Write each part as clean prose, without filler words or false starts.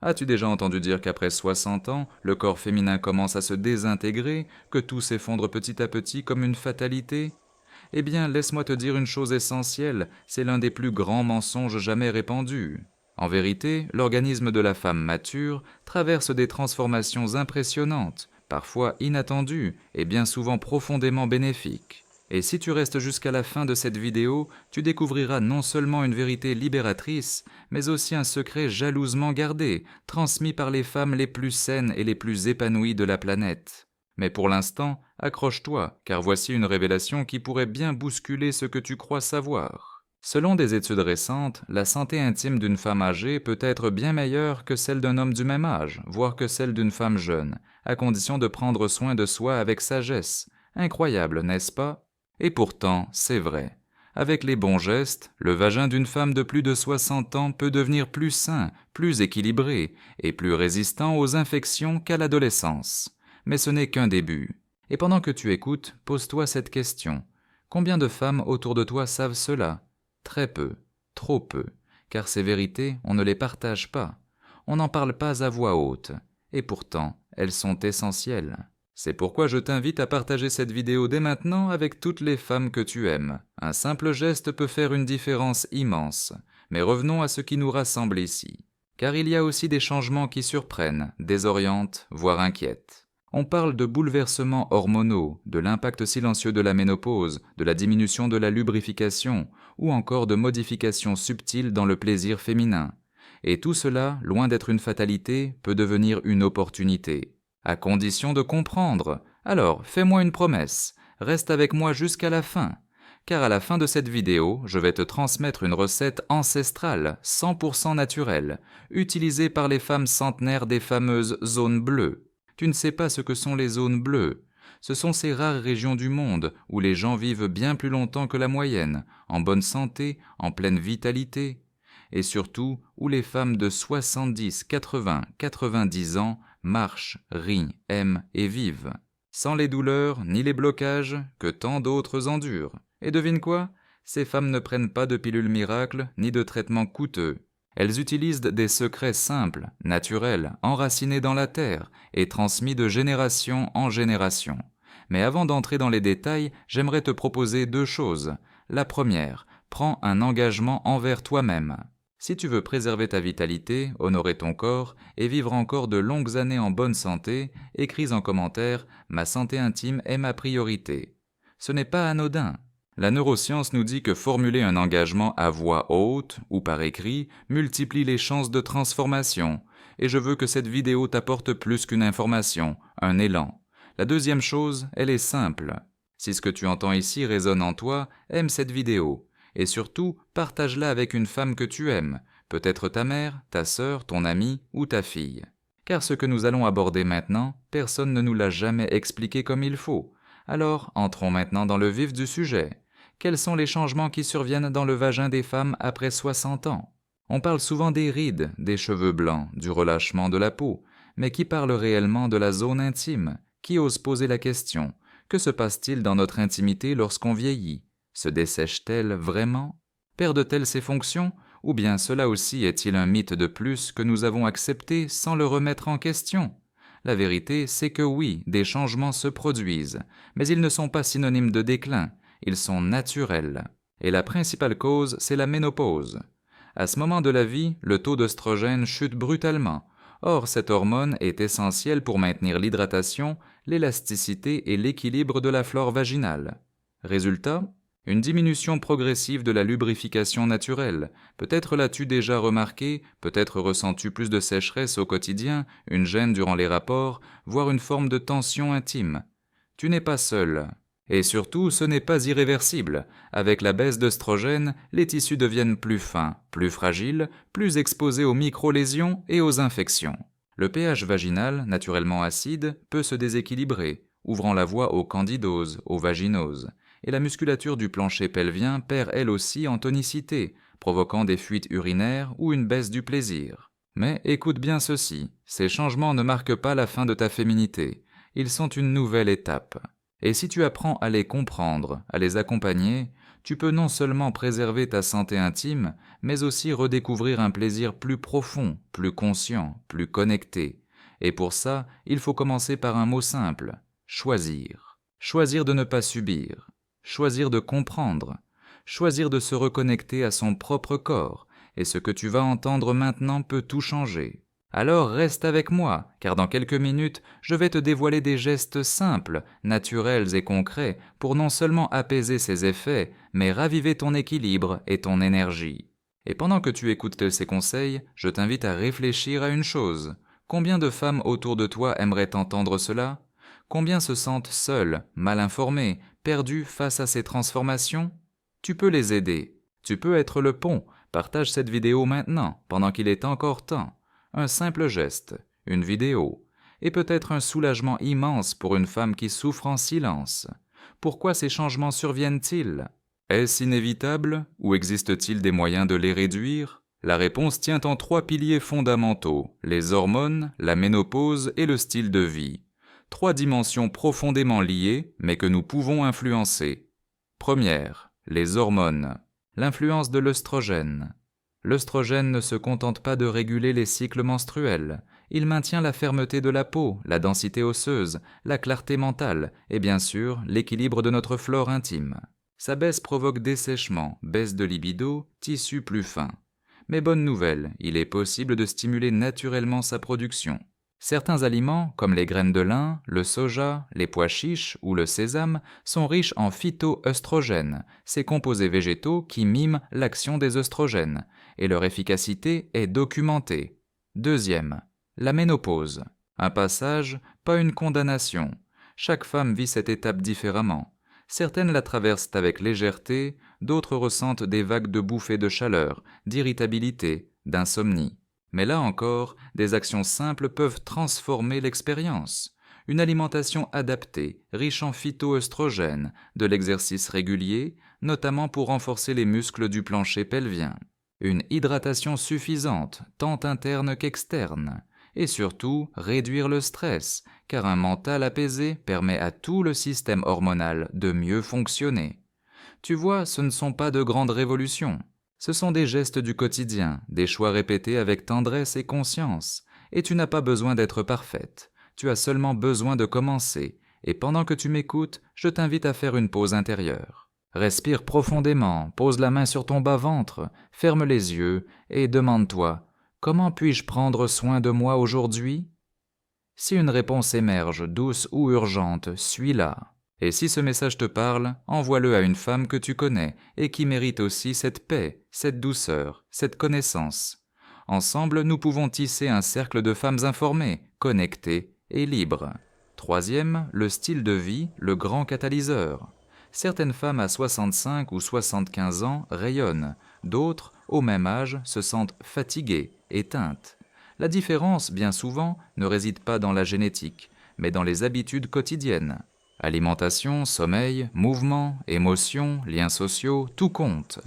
As-tu déjà entendu dire qu'après 60 ans, le corps féminin commence à se désintégrer, que tout s'effondre petit à petit comme une fatalité? Eh bien, laisse-moi te dire une chose essentielle, c'est l'un des plus grands mensonges jamais répandus. En vérité, l'organisme de la femme mature traverse des transformations impressionnantes, parfois inattendues et bien souvent profondément bénéfiques. Et si tu restes jusqu'à la fin de cette vidéo, tu découvriras non seulement une vérité libératrice, mais aussi un secret jalousement gardé, transmis par les femmes les plus saines et les plus épanouies de la planète. Mais pour l'instant, accroche-toi, car voici une révélation qui pourrait bien bousculer ce que tu crois savoir. Selon des études récentes, la santé intime d'une femme âgée peut être bien meilleure que celle d'un homme du même âge, voire que celle d'une femme jeune, à condition de prendre soin de soi avec sagesse. Incroyable, n'est-ce pas? Et pourtant, c'est vrai. Avec les bons gestes, le vagin d'une femme de plus de 60 ans peut devenir plus sain, plus équilibré et plus résistant aux infections qu'à l'adolescence. Mais ce n'est qu'un début. Et pendant que tu écoutes, pose-toi cette question. Combien de femmes autour de toi savent cela? Très peu, trop peu, car ces vérités, on ne les partage pas. On n'en parle pas à voix haute. Et pourtant, elles sont essentielles. C'est pourquoi je t'invite à partager cette vidéo dès maintenant avec toutes les femmes que tu aimes. Un simple geste peut faire une différence immense. Mais revenons à ce qui nous rassemble ici. Car il y a aussi des changements qui surprennent, désorientent, voire inquiètent. On parle de bouleversements hormonaux, de l'impact silencieux de la ménopause, de la diminution de la lubrification, ou encore de modifications subtiles dans le plaisir féminin. Et tout cela, loin d'être une fatalité, peut devenir une opportunité. À condition de comprendre. Alors, fais-moi une promesse, reste avec moi jusqu'à la fin. Car à la fin de cette vidéo, je vais te transmettre une recette ancestrale, 100% naturelle, utilisée par les femmes centenaires des fameuses zones bleues. Tu ne sais pas ce que sont les zones bleues. Ce sont ces rares régions du monde où les gens vivent bien plus longtemps que la moyenne, en bonne santé, en pleine vitalité, et surtout où les femmes de 70, 80, 90 ans marchent, rient, aiment et vivent, sans les douleurs ni les blocages que tant d'autres endurent. Et devine quoi? Ces femmes ne prennent pas de pilules miracles ni de traitements coûteux. Elles utilisent des secrets simples, naturels, enracinés dans la terre et transmis de génération en génération. Mais avant d'entrer dans les détails, j'aimerais te proposer deux choses. La première, prends un engagement envers toi-même. Si tu veux préserver ta vitalité, honorer ton corps et vivre encore de longues années en bonne santé, écris en commentaire « Ma santé intime est ma priorité ». Ce n'est pas anodin. La neuroscience nous dit que formuler un engagement à voix haute ou par écrit multiplie les chances de transformation, et je veux que cette vidéo t'apporte plus qu'une information, un élan. La deuxième chose, elle est simple. Si ce que tu entends ici résonne en toi, aime cette vidéo, et surtout, partage-la avec une femme que tu aimes, peut-être ta mère, ta sœur, ton amie ou ta fille. Car ce que nous allons aborder maintenant, personne ne nous l'a jamais expliqué comme il faut. Alors, entrons maintenant dans le vif du sujet. Quels sont les changements qui surviennent dans le vagin des femmes après 60 ans? On parle souvent des rides, des cheveux blancs, du relâchement de la peau, mais qui parle réellement de la zone intime? Qui ose poser la question? Que se passe-t-il dans notre intimité lorsqu'on vieillit? Se dessèche-t-elle vraiment? Perdent-elles ses fonctions? Ou bien cela aussi est-il un mythe de plus que nous avons accepté sans le remettre en question? La vérité, c'est que oui, des changements se produisent, mais ils ne sont pas synonymes de déclin. Ils sont naturels. Et la principale cause, c'est la ménopause. À ce moment de la vie, le taux d'œstrogène chute brutalement. Or, cette hormone est essentielle pour maintenir l'hydratation, l'élasticité et l'équilibre de la flore vaginale. Résultat, une diminution progressive de la lubrification naturelle. Peut-être l'as-tu déjà remarqué, peut-être ressens-tu plus de sécheresse au quotidien, une gêne durant les rapports, voire une forme de tension intime. Tu n'es pas seul. Et surtout, ce n'est pas irréversible. Avec la baisse d'œstrogène, les tissus deviennent plus fins, plus fragiles, plus exposés aux micro-lésions et aux infections. Le pH vaginal, naturellement acide, peut se déséquilibrer, ouvrant la voie aux candidoses, aux vaginoses. Et la musculature du plancher pelvien perd elle aussi en tonicité, provoquant des fuites urinaires ou une baisse du plaisir. Mais écoute bien ceci, ces changements ne marquent pas la fin de ta féminité, ils sont une nouvelle étape. Et si tu apprends à les comprendre, à les accompagner, tu peux non seulement préserver ta santé intime, mais aussi redécouvrir un plaisir plus profond, plus conscient, plus connecté. Et pour ça, il faut commencer par un mot simple, choisir. Choisir de ne pas subir, choisir de comprendre, choisir de se reconnecter à son propre corps, et ce que tu vas entendre maintenant peut tout changer. Alors reste avec moi, car dans quelques minutes, je vais te dévoiler des gestes simples, naturels et concrets pour non seulement apaiser ces effets, mais raviver ton équilibre et ton énergie. Et pendant que tu écoutes ces conseils, je t'invite à réfléchir à une chose. Combien de femmes autour de toi aimeraient entendre cela? Combien se sentent seules, mal informées, perdues face à ces transformations? Tu peux les aider. Tu peux être le pont. Partage cette vidéo maintenant, pendant qu'il est encore temps. Un simple geste, une vidéo, et peut-être un soulagement immense pour une femme qui souffre en silence. Pourquoi ces changements surviennent-ils? Est-ce inévitable ou existe-t-il des moyens de les réduire? La réponse tient en 3 piliers fondamentaux, les hormones, la ménopause et le style de vie. 3 dimensions profondément liées, mais que nous pouvons influencer. Première, les hormones. L'influence de l'œstrogène. L'œstrogène ne se contente pas de réguler les cycles menstruels. Il maintient la fermeté de la peau, la densité osseuse, la clarté mentale et bien sûr l'équilibre de notre flore intime. Sa baisse provoque dessèchement, baisse de libido, tissu plus fin. Mais bonne nouvelle, il est possible de stimuler naturellement sa production. Certains aliments, comme les graines de lin, le soja, les pois chiches ou le sésame, sont riches en phytoœstrogènes, ces composés végétaux qui miment l'action des œstrogènes, et leur efficacité est documentée. Deuxième, la ménopause. Un passage, pas une condamnation. Chaque femme vit cette étape différemment. Certaines la traversent avec légèreté, d'autres ressentent des vagues de bouffées de chaleur, d'irritabilité, d'insomnie. Mais là encore, des actions simples peuvent transformer l'expérience. Une alimentation adaptée, riche en phytoœstrogènes, de l'exercice régulier, notamment pour renforcer les muscles du plancher pelvien. Une hydratation suffisante, tant interne qu'externe. Et surtout, réduire le stress, car un mental apaisé permet à tout le système hormonal de mieux fonctionner. Tu vois, ce ne sont pas de grandes révolutions. Ce sont des gestes du quotidien, des choix répétés avec tendresse et conscience. Et tu n'as pas besoin d'être parfaite. Tu as seulement besoin de commencer. Et pendant que tu m'écoutes, je t'invite à faire une pause intérieure. Respire profondément, pose la main sur ton bas-ventre, ferme les yeux et demande-toi « Comment puis-je prendre soin de moi aujourd'hui ?» Si une réponse émerge, douce ou urgente, suis-la. Et si ce message te parle, envoie-le à une femme que tu connais et qui mérite aussi cette paix, cette douceur, cette connaissance. Ensemble, nous pouvons tisser un cercle de femmes informées, connectées et libres. Troisième, le style de vie, le grand catalyseur. Certaines femmes à 65 ou 75 ans rayonnent, d'autres, au même âge, se sentent fatiguées, éteintes. La différence, bien souvent, ne réside pas dans la génétique, mais dans les habitudes quotidiennes. Alimentation, sommeil, mouvement, émotions, liens sociaux, tout compte.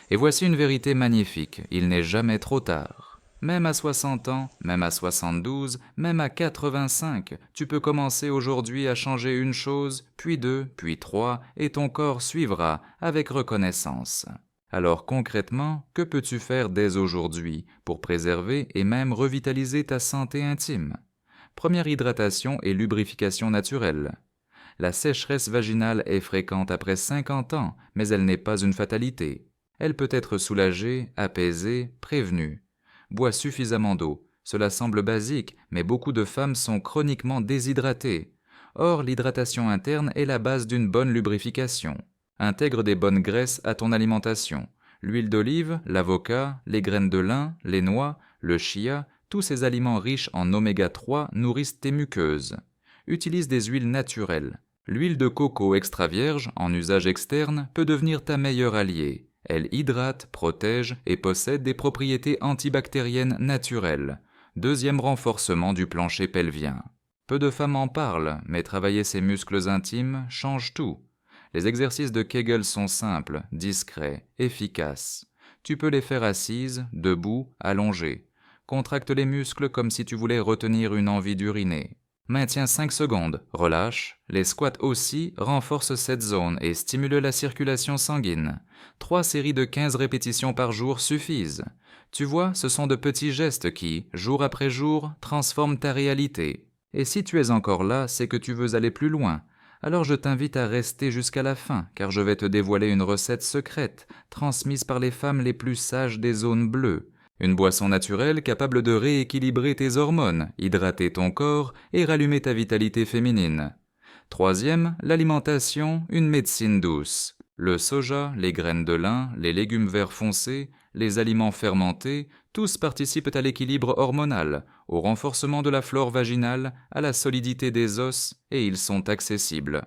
Et voici une vérité magnifique, il n'est jamais trop tard. Même à 60 ans, même à 72, même à 85, tu peux commencer aujourd'hui à changer une chose, puis 2, puis 3, et ton corps suivra avec reconnaissance. Alors concrètement, que peux-tu faire dès aujourd'hui pour préserver et même revitaliser ta santé intime? Première hydratation et lubrification naturelle. La sécheresse vaginale est fréquente après 50 ans, mais elle n'est pas une fatalité. Elle peut être soulagée, apaisée, prévenue. Bois suffisamment d'eau. Cela semble basique, mais beaucoup de femmes sont chroniquement déshydratées. Or, l'hydratation interne est la base d'une bonne lubrification. Intègre des bonnes graisses à ton alimentation. L'huile d'olive, l'avocat, les graines de lin, les noix, le chia, tous ces aliments riches en oméga 3 nourrissent tes muqueuses. Utilise des huiles naturelles. L'huile de coco extra vierge, en usage externe, peut devenir ta meilleure alliée. Elle hydrate, protège et possède des propriétés antibactériennes naturelles. Deuxième renforcement du plancher pelvien. Peu de femmes en parlent, mais travailler ses muscles intimes change tout. Les exercices de Kegel sont simples, discrets, efficaces. Tu peux les faire assise, debout, allongée. Contracte les muscles comme si tu voulais retenir une envie d'uriner. Maintiens 5 secondes, relâche. Les squats aussi renforcent cette zone et stimulent la circulation sanguine. 3 séries de 15 répétitions par jour suffisent. Tu vois, ce sont de petits gestes qui, jour après jour, transforment ta réalité. Et si tu es encore là, c'est que tu veux aller plus loin. Alors je t'invite à rester jusqu'à la fin, car je vais te dévoiler une recette secrète, transmise par les femmes les plus sages des zones bleues. Une boisson naturelle capable de rééquilibrer tes hormones, hydrater ton corps et rallumer ta vitalité féminine. Troisième, l'alimentation, une médecine douce. Le soja, les graines de lin, les légumes verts foncés, les aliments fermentés, tous participent à l'équilibre hormonal, au renforcement de la flore vaginale, à la solidité des os, et ils sont accessibles.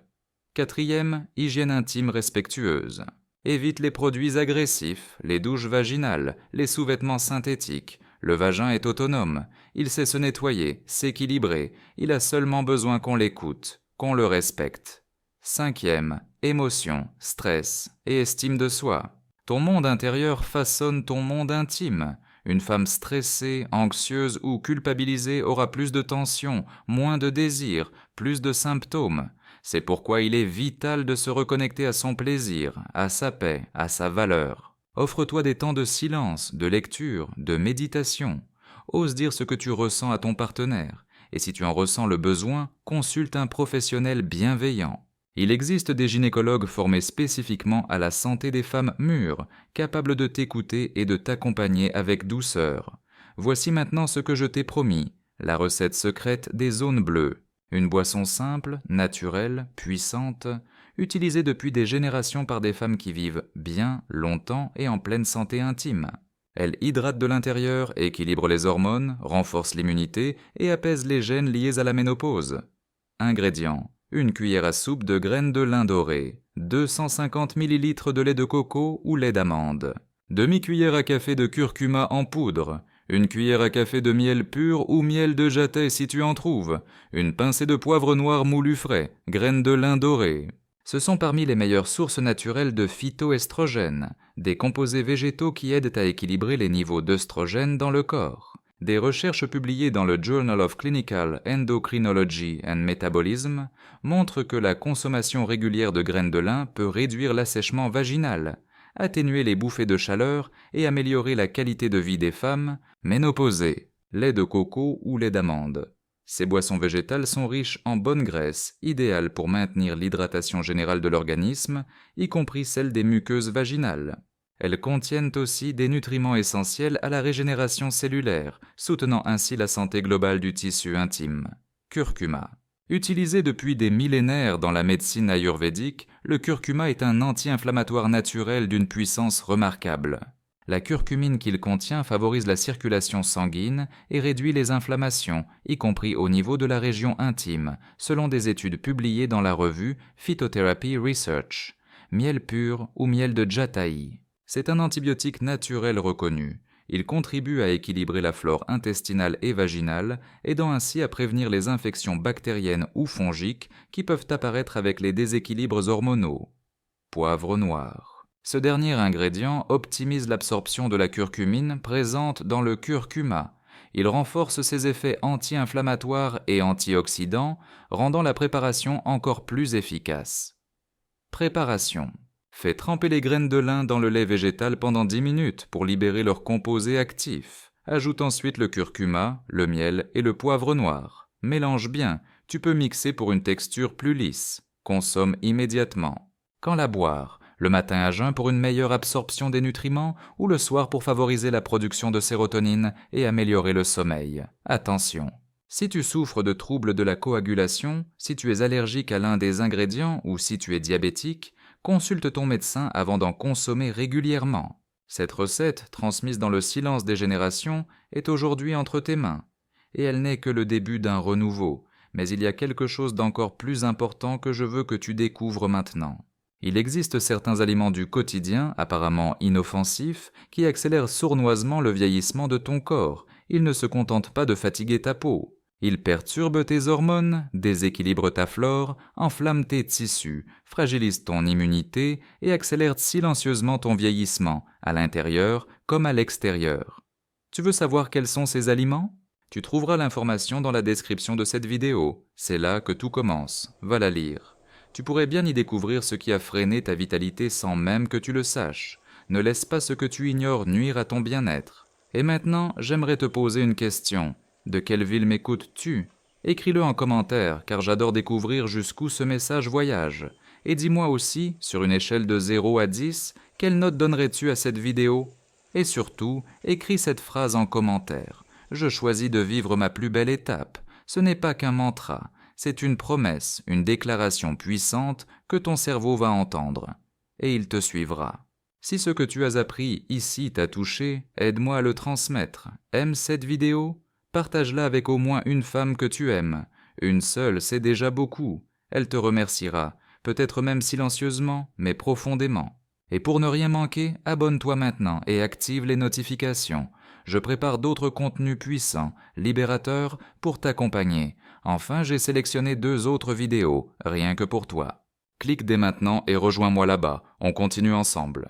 Quatrième, hygiène intime respectueuse. Évite les produits agressifs, les douches vaginales, les sous-vêtements synthétiques. Le vagin est autonome, il sait se nettoyer, s'équilibrer, il a seulement besoin qu'on l'écoute, qu'on le respecte. Cinquième, émotion, stress et estime de soi. Ton monde intérieur façonne ton monde intime. Une femme stressée, anxieuse ou culpabilisée aura plus de tension, moins de désir, plus de symptômes. C'est pourquoi il est vital de se reconnecter à son plaisir, à sa paix, à sa valeur. Offre-toi des temps de silence, de lecture, de méditation. Ose dire ce que tu ressens à ton partenaire. Et si tu en ressens le besoin, consulte un professionnel bienveillant. Il existe des gynécologues formés spécifiquement à la santé des femmes mûres, capables de t'écouter et de t'accompagner avec douceur. Voici maintenant ce que je t'ai promis, la recette secrète des zones bleues. Une boisson simple, naturelle, puissante, utilisée depuis des générations par des femmes qui vivent bien, longtemps et en pleine santé intime. Elle hydrate de l'intérieur, équilibre les hormones, renforce l'immunité et apaise les gènes liés à la ménopause. Ingrédients: une cuillère à soupe de graines de lin doré, 250 ml de lait de coco ou lait d'amande, demi-cuillère à café de curcuma en poudre, une cuillère à café de miel pur ou miel de jatay si tu en trouves, une pincée de poivre noir moulu frais, graines de lin doré. Ce sont parmi les meilleures sources naturelles de phytoestrogènes, des composés végétaux qui aident à équilibrer les niveaux d'œstrogènes dans le corps. Des recherches publiées dans le Journal of Clinical Endocrinology and Metabolism montrent que la consommation régulière de graines de lin peut réduire l'assèchement vaginal, atténuer les bouffées de chaleur et améliorer la qualité de vie des femmes ménopausées, lait de coco ou lait d'amande. Ces boissons végétales sont riches en bonnes graisses, idéales pour maintenir l'hydratation générale de l'organisme, y compris celle des muqueuses vaginales. Elles contiennent aussi des nutriments essentiels à la régénération cellulaire, soutenant ainsi la santé globale du tissu intime. Curcuma. Utilisé depuis des millénaires dans la médecine ayurvédique, le curcuma est un anti-inflammatoire naturel d'une puissance remarquable. La curcumine qu'il contient favorise la circulation sanguine et réduit les inflammations, y compris au niveau de la région intime, selon des études publiées dans la revue Phytotherapy Research. Miel pur ou miel de jataï. C'est un antibiotique naturel reconnu. Il contribue à équilibrer la flore intestinale et vaginale, aidant ainsi à prévenir les infections bactériennes ou fongiques qui peuvent apparaître avec les déséquilibres hormonaux. Poivre noir. Ce dernier ingrédient optimise l'absorption de la curcumine présente dans le curcuma. Il renforce ses effets anti-inflammatoires et antioxydants, rendant la préparation encore plus efficace. Préparation. Fais tremper les graines de lin dans le lait végétal pendant 10 minutes pour libérer leurs composés actifs. Ajoute ensuite le curcuma, le miel et le poivre noir. Mélange bien, tu peux mixer pour une texture plus lisse. Consomme immédiatement. Quand la boire? Le matin à jeun pour une meilleure absorption des nutriments ou le soir pour favoriser la production de sérotonine et améliorer le sommeil. Attention! Si tu souffres de troubles de la coagulation, si tu es allergique à l'un des ingrédients ou si tu es diabétique, consulte ton médecin avant d'en consommer régulièrement. Cette recette, transmise dans le silence des générations, est aujourd'hui entre tes mains. Et elle n'est que le début d'un renouveau, mais il y a quelque chose d'encore plus important que je veux que tu découvres maintenant. Il existe certains aliments du quotidien, apparemment inoffensifs, qui accélèrent sournoisement le vieillissement de ton corps. Ils ne se contentent pas de fatiguer ta peau. Ils perturbent tes hormones, déséquilibrent ta flore, enflamment tes tissus, fragilisent ton immunité et accélèrent silencieusement ton vieillissement, à l'intérieur comme à l'extérieur. Tu veux savoir quels sont ces aliments? Tu trouveras l'information dans la description de cette vidéo. C'est là que tout commence. Va la lire. Tu pourrais bien y découvrir ce qui a freiné ta vitalité sans même que tu le saches. Ne laisse pas ce que tu ignores nuire à ton bien-être. Et maintenant, j'aimerais te poser une question. De quelle ville m'écoutes-tu? Écris-le en commentaire, car j'adore découvrir jusqu'où ce message voyage. Et dis-moi aussi, sur une échelle de 0 à 10, quelle note donnerais-tu à cette vidéo? Et surtout, écris cette phrase en commentaire. Je choisis de vivre ma plus belle étape. Ce n'est pas qu'un mantra, c'est une promesse, une déclaration puissante que ton cerveau va entendre. Et il te suivra. Si ce que tu as appris ici t'a touché, aide-moi à le transmettre. Aime cette vidéo? Partage-la avec au moins une femme que tu aimes. Une seule, c'est déjà beaucoup. Elle te remerciera, peut-être même silencieusement, mais profondément. Et pour ne rien manquer, abonne-toi maintenant et active les notifications. Je prépare d'autres contenus puissants, libérateurs, pour t'accompagner. Enfin, j'ai sélectionné 2 autres vidéos, rien que pour toi. Clique dès maintenant et rejoins-moi là-bas, on continue ensemble.